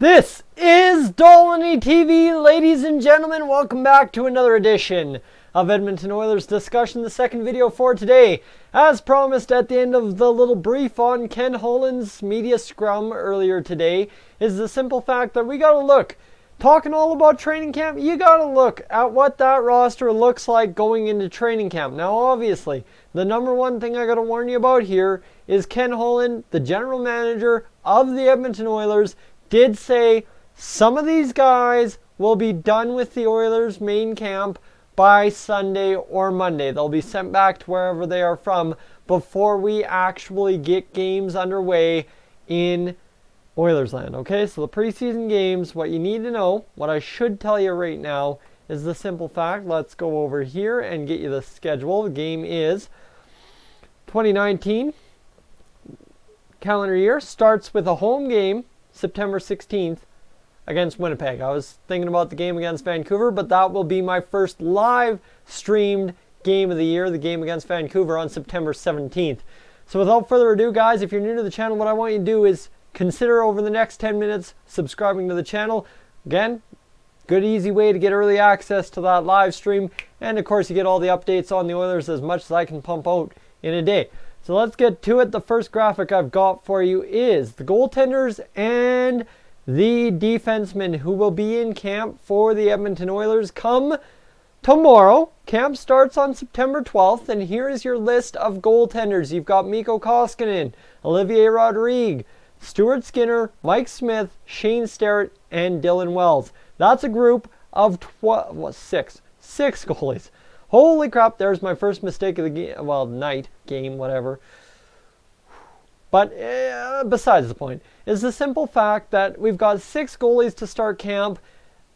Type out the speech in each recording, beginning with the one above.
This is Dolany TV, ladies and gentlemen. Welcome back to another edition of Edmonton Oilers Discussion, the second video for today. As promised at the end of the little brief on Ken Holland's media scrum earlier today, is the simple fact that we got to look. Talking all about training camp, you got to look at what that roster looks like going into training camp. Now, obviously, the number one thing I got to warn you about here is Ken Holland, the general manager of the Edmonton Oilers, did say some of these guys will be done with the Oilers main camp by Sunday or Monday. They'll be sent back to wherever they are from before we actually get games underway in Oilers land. Okay, so the preseason games, what you need to know, what I should tell you right now is the simple fact. Let's go over here and get you the schedule. The game is 2019 calendar year. Starts with a home game September 16th against Winnipeg. I was thinking about the game against Vancouver, but that will be my first live streamed game of the year, the game against Vancouver on September 17th. So without further ado, guys, if you're new to the channel, what I want you to do is consider over the next 10 minutes subscribing to the channel. Again, good easy way to get early access to that live stream, and of course you get all the updates on the Oilers as much as I can pump out in a day. So let's get to it. The first graphic I've got for you is the goaltenders and the defensemen who will be in camp for the Edmonton Oilers come tomorrow. Camp starts on September 12th, and here is your list of goaltenders. You've got Mikko Koskinen, Olivier Rodrigue, Stuart Skinner, Mike Smith, Shane Starrett, and Dylan Wells. That's a group of six goalies. Holy crap, there's my first mistake of the game, well, night, game, whatever. But besides the point, is the simple fact that we've got 6 goalies to start camp,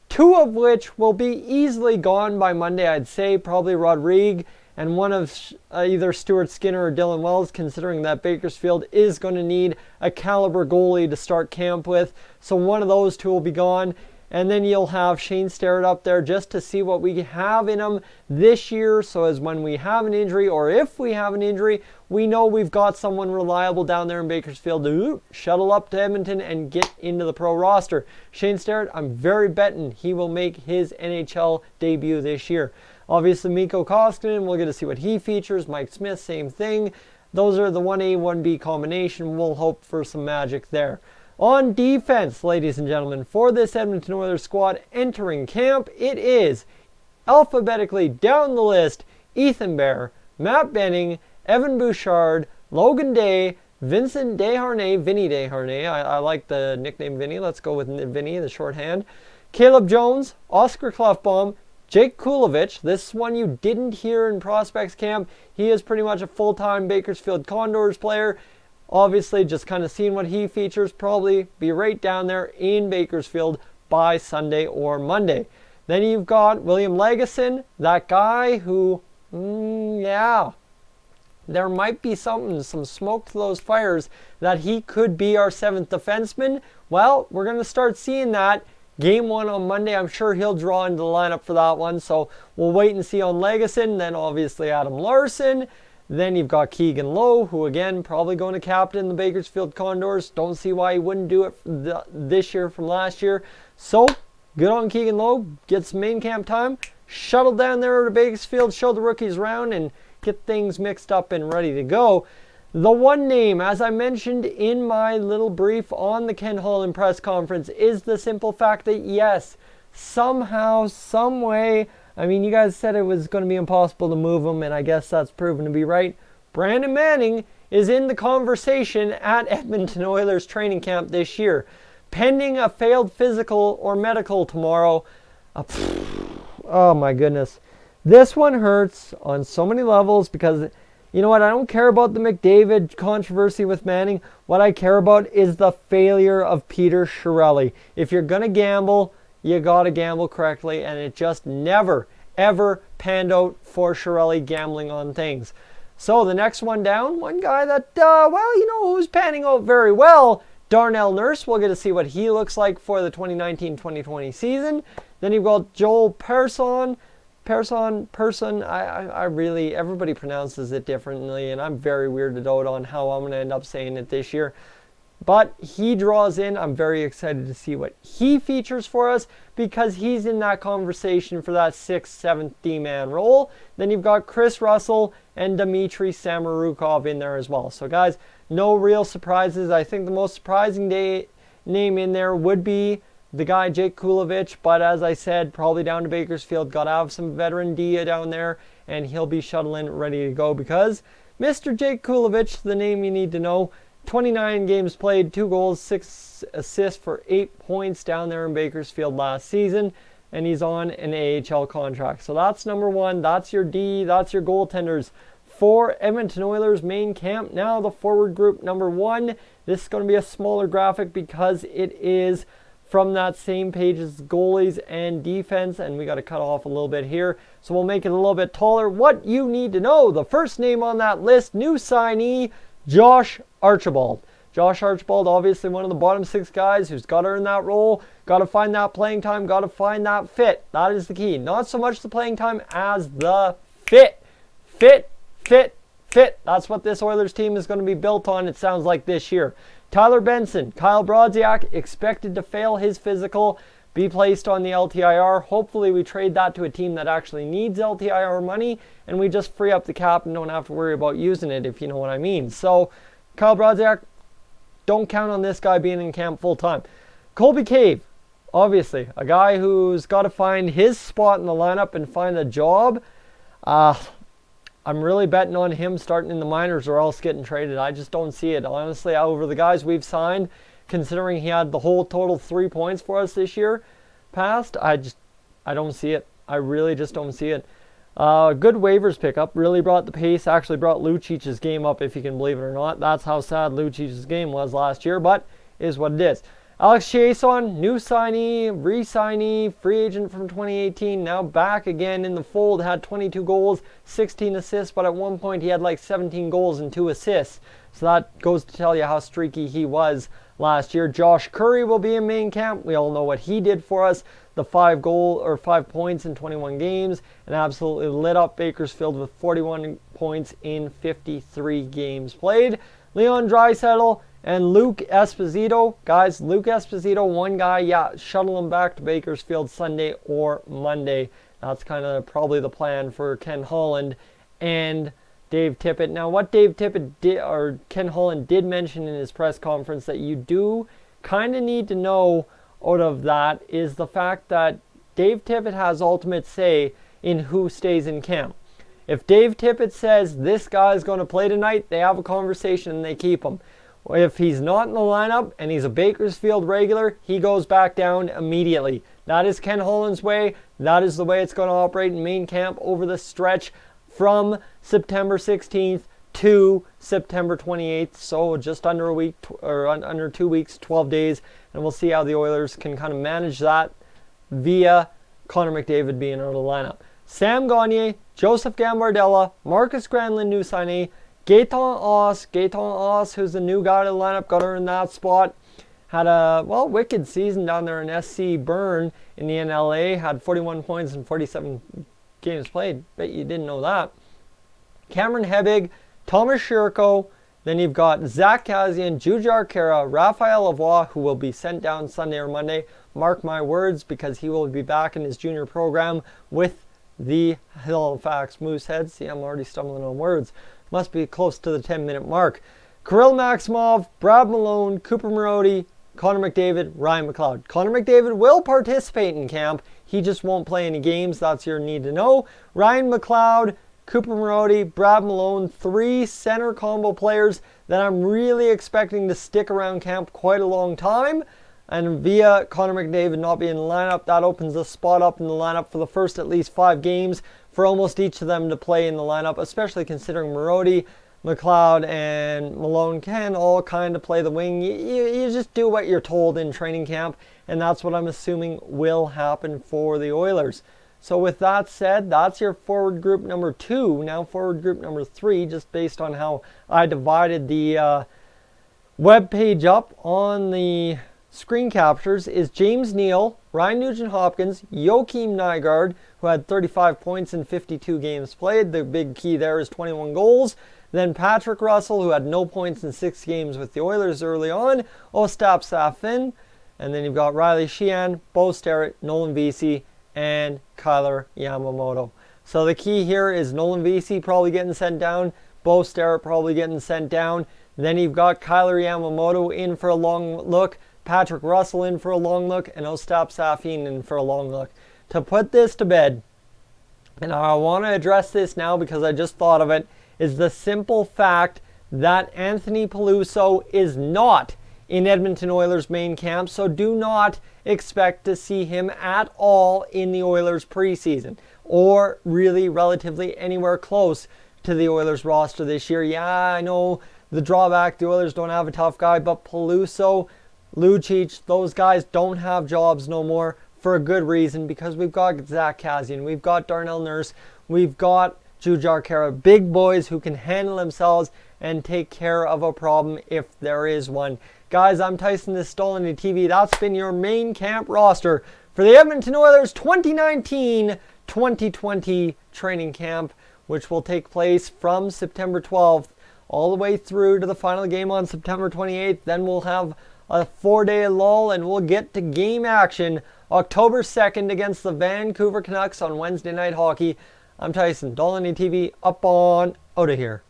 2 of which will be easily gone by Monday, I'd say, probably Rodrigue, and one of either Stuart Skinner or Dylan Wells, considering that Bakersfield is going to need a caliber goalie to start camp with. So one of those 2 will be gone. And then you'll have Shane Starrett up there just to see what we have in him this year. So as when we have an injury, or if we have an injury, we know we've got someone reliable down there in Bakersfield to shuttle up to Edmonton and get into the pro roster. Shane Starrett, I'm very betting he will make his NHL debut this year. Obviously, Mikko Koskinen, we'll get to see what he features. Mike Smith, same thing. Those are the 1A, 1B combination. We'll hope for some magic there. On defense, ladies and gentlemen, for this Edmonton Oilers squad entering camp, it is alphabetically down the list: Ethan Bear, Matt Benning, Evan Bouchard, Logan Day, Vincent Desharnais, Vinny Desharnais. I like the nickname Vinny. Let's go with Vinny, the shorthand. Caleb Jones, Oscar Klefbom, Jake Kulovich. This one you didn't hear in prospects camp. He is pretty much a full-time Bakersfield Condors player. Obviously, just kind of seeing what he features, probably be right down there in Bakersfield by Sunday or Monday. Then you've got William Lagesson, that guy who, yeah, there might be some smoke to those fires that he could be our 7th defenseman. Well, we're going to start seeing that. Game 1 on Monday, I'm sure he'll draw into the lineup for that one. So we'll wait and see on Lagesson. Then obviously Adam Larson. Then you've got Keegan Lowe, who again, probably going to captain the Bakersfield Condors. Don't see why he wouldn't do it this year from last year. So, good on Keegan Lowe. Get some main camp time. Shuttle down there to Bakersfield, show the rookies around, and get things mixed up and ready to go. The one name, as I mentioned in my little brief on the Ken Holland press conference, is the simple fact that yes, somehow, some way, I mean, you guys said it was going to be impossible to move him, and I guess that's proven to be right. Brandon Manning is in the conversation at Edmonton Oilers training camp this year. Pending a failed physical or medical tomorrow. Oh my goodness. This one hurts on so many levels because, you know what, I don't care about the McDavid controversy with Manning. What I care about is the failure of Peter Chiarelli. If you're going to gamble, you got to gamble correctly, and it just never, ever panned out for Chiarelli gambling on things. So the next one down, one guy that, well, you know who's panning out very well, Darnell Nurse. We'll get to see what he looks like for the 2019-2020 season. Then you've got Joel Persson. I really, everybody pronounces it differently, and I'm very weirded out on how I'm going to end up saying it this year. but he draws in. I'm very excited to see what he features for us because he's in that conversation for that 6th, 7th D-man role. Then you've got Chris Russell and Dmitry Samorukov in there as well. So guys, no real surprises. I think the most surprising name in there would be the guy Jake Kulovich, but as I said, probably down to Bakersfield. Got to have some veteran Dia down there, and he'll be shuttling ready to go because Mr. Jake Kulovich, the name you need to know, 29 games played, 2 goals, 6 assists for 8 points down there in Bakersfield last season, and he's on an AHL contract. So that's number 1. That's your D. That's your goaltenders for Edmonton Oilers main camp. Now the forward group number 1. This is going to be a smaller graphic because it is from that same page as goalies and defense, and we got to cut off a little bit here. So we'll make it a little bit taller. What you need to know, the first name on that list, new signee, Josh Archibald. Josh Archibald, obviously one of the bottom 6 guys who's got to earn that role, got to find that playing time, got to find that fit. That is the key. Not so much the playing time as the fit. Fit. That's what this Oilers team is going to be built on, it sounds like, this year. Tyler Benson, Kyle Brodziak, expected to fail his physical, be placed on the LTIR. Hopefully we trade that to a team that actually needs LTIR money, and we just free up the cap and don't have to worry about using it, if you know what I mean. So, Kyle Brodziak, don't count on this guy being in camp full time. Colby Cave, obviously, a guy who's got to find his spot in the lineup and find a job. I'm really betting on him starting in the minors or else getting traded. I just don't see it. Honestly, over the guys we've signed, considering he had the whole total 3 points for us this year past, I don't see it. I really just don't see it. Good waivers pickup. Really brought the pace. Actually brought Lucic's game up, if you can believe it or not. That's how sad Lucic's game was last year, but is what it is. Alex Chiasson, new signee, re-signee, free agent from 2018, now back again in the fold, had 22 goals, 16 assists, but at one point he had like 17 goals and 2 assists. So that goes to tell you how streaky he was last year. Josh Curry will be in main camp. We all know what he did for us. The 5 points in 21 games, and absolutely lit up Bakersfield with 41 points in 53 games played. Leon Draisaitl and Luke Esposito. Guys, Luke Esposito, one guy, shuttle him back to Bakersfield Sunday or Monday. That's kind of probably the plan for Ken Holland and Dave Tippett. Now, what Dave Tippett did, or Ken Holland did mention in his press conference that you do kind of need to know out of that is the fact that Dave Tippett has ultimate say in who stays in camp. If Dave Tippett says this guy's going to play tonight, they have a conversation and they keep him. If he's not in the lineup and he's a Bakersfield regular, he goes back down immediately. That is Ken Holland's way. That is the way it's going to operate in main camp over the stretch from September 16th to September 28th. So just under a week, or under 2 weeks, 12 days. And we'll see how the Oilers can kind of manage that via Connor McDavid being out of the lineup. Sam Gagner, Joseph Gambardella, Marcus Granlund, new signee, Gaetan Oss, who's the new guy to the lineup, got her in that spot. Had a, wicked season down there in SC Bern in the NLA. Had 41 points in 47 games played. Bet you didn't know that. Cameron Hebig, Thomas Shirko. Then you've got Zach Kassian, Jujhar Khaira, Raphael Lavoie, who will be sent down Sunday or Monday. Mark my words, because he will be back in his junior program with the Halifax Mooseheads. See, I'm already stumbling on words. Must be close to the 10-minute mark. Kirill Maximov, Brad Malone, Cooper Marody, Connor McDavid, Ryan McLeod. Connor McDavid will participate in camp. He just won't play any games. That's your need to know. Ryan McLeod, Cooper Marody, Brad Malone, 3 center combo players that I'm really expecting to stick around camp quite a long time. And via Connor McDavid not being in the lineup, that opens a spot up in the lineup for the first at least 5 games for almost each of them to play in the lineup, especially considering Marody, McLeod, and Malone can all kind of play the wing. You just do what you're told in training camp, and that's what I'm assuming will happen for the Oilers. So with that said, that's your forward group number 2. Now forward group number 3, just based on how I divided the web page up on the screen captures, is James Neal, Ryan Nugent-Hopkins, Joakim Nygard, who had 35 points in 52 games played. The big key there is 21 goals. Then Patrick Russell, who had no points in 6 games with the Oilers early on. Ostap Safin. And then you've got Riley Sheahan, Bo Sterrett, Nolan Vesey, and Kyler Yamamoto. So the key here is Nolan Vesey probably getting sent down. Bo Sterrett probably getting sent down. Then you've got Kyler Yamamoto in for a long look. Patrick Russell in for a long look. And Ostap Safin in for a long look. To put this to bed, and I want to address this now because I just thought of it, is the simple fact that Anthony Peluso is not in Edmonton Oilers main camp, so do not expect to see him at all in the Oilers preseason, or really relatively anywhere close to the Oilers roster this year. Yeah, I know the drawback, the Oilers don't have a tough guy, but Peluso, Lucic, those guys don't have jobs no more for a good reason, because we've got Zach Kassian, we've got Darnell Nurse, we've got Jujhar Khaira, big boys who can handle themselves and take care of a problem if there is one. Guys, I'm Tyson, this is Stolany TV. That's been your main camp roster for the Edmonton Oilers 2019-2020 training camp, which will take place from September 12th all the way through to the final game on September 28th. Then we'll have a 4-day lull and we'll get to game action October 2nd against the Vancouver Canucks on Wednesday Night Hockey. I'm Tyson, Stolany TV, up on out of here.